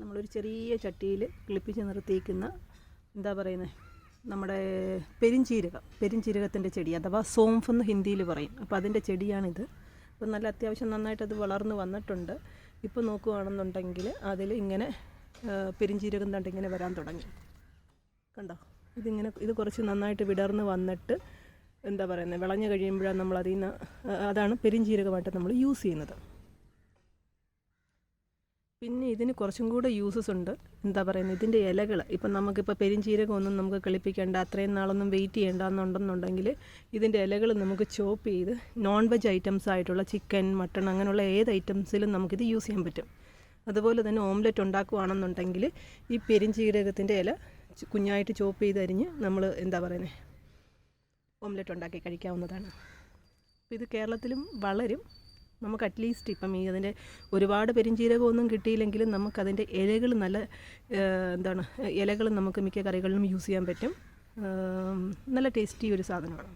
നമ്മളൊരു ചെറിയ ചട്ടിയിൽ കിളിപ്പിച്ച് നിർത്തിയിരിക്കുന്ന എന്താ പറയുന്നത് നമ്മുടെ പെരിഞ്ചീരകത്തിൻ്റെ ചെടി അഥവാ സോംഫ് എന്ന് ഹിന്ദിയിൽ പറയും. അപ്പോൾ അതിൻ്റെ ചെടിയാണിത്. അപ്പോൾ നല്ല അത്യാവശ്യം നന്നായിട്ടത് വളർന്ന് വന്നിട്ടുണ്ട്. ഇപ്പോൾ നോക്കുകയാണെന്നുണ്ടെങ്കിൽ അതിൽ ഇങ്ങനെ പെരിഞ്ചീരകം തണ്ട് ഇങ്ങനെ വരാൻ തുടങ്ങി. കണ്ടോ, ഇത് കുറച്ച് നന്നായിട്ട് വിടർന്ന് വന്നിട്ട് എന്താ പറയുന്നത് വിളഞ്ഞു കഴിയുമ്പോഴാണ് നമ്മൾ അതിൽ നിന്ന് അതാണ് പെരിഞ്ചീരകമായിട്ട് നമ്മൾ യൂസ് ചെയ്യുന്നത്. പിന്നെ ഇതിന് കുറച്ചും കൂടെ യൂസസ് ഉണ്ട്. എന്താ പറയുന്നത് ഇതിൻ്റെ ഇലകൾ ഇപ്പം നമുക്കിപ്പോൾ പെരിഞ്ചീരകം ഒന്നും നമുക്ക് കിളിപ്പിക്കേണ്ട, അത്രയും നാളൊന്നും വെയിറ്റ് ചെയ്യേണ്ടെന്നുണ്ടെന്നുണ്ടെങ്കിൽ ഇതിൻ്റെ ഇലകൾ നമുക്ക് ചോപ്പ് ചെയ്ത് നോൺ വെജ് ഐറ്റംസ് ആയിട്ടുള്ള ചിക്കൻ, മട്ടൺ അങ്ങനെയുള്ള ഏത് ഐറ്റംസിലും നമുക്കിത് യൂസ് ചെയ്യാൻ പറ്റും. അതുപോലെ തന്നെ ഓംലെറ്റ് ഉണ്ടാക്കുകയാണെന്നുണ്ടെങ്കിൽ ഈ പെരിഞ്ചീരകത്തിൻ്റെ ഇല കുഞ്ഞായിട്ട് ചോപ്പ് ചെയ്ത് അരിഞ്ഞ് നമ്മൾ എന്താ പറയുന്നത് ഓംലെറ്റ് ഉണ്ടാക്കി കഴിക്കാവുന്നതാണ്. അപ്പോൾ ഇത് കേരളത്തിലും വളരും. നമുക്ക് അറ്റ്ലീസ്റ്റ് ഇപ്പം അതിൻ്റെ ഒരുപാട് പെരിഞ്ചീരകമൊന്നും കിട്ടിയില്ലെങ്കിലും നമുക്കതിൻ്റെ ഇലകൾ നല്ല ഇലകൾ നമുക്ക് മിക്ക കറികളിലും യൂസ് ചെയ്യാൻ പറ്റും. നല്ല ടേസ്റ്റി ഒരു സാധനമാണ്.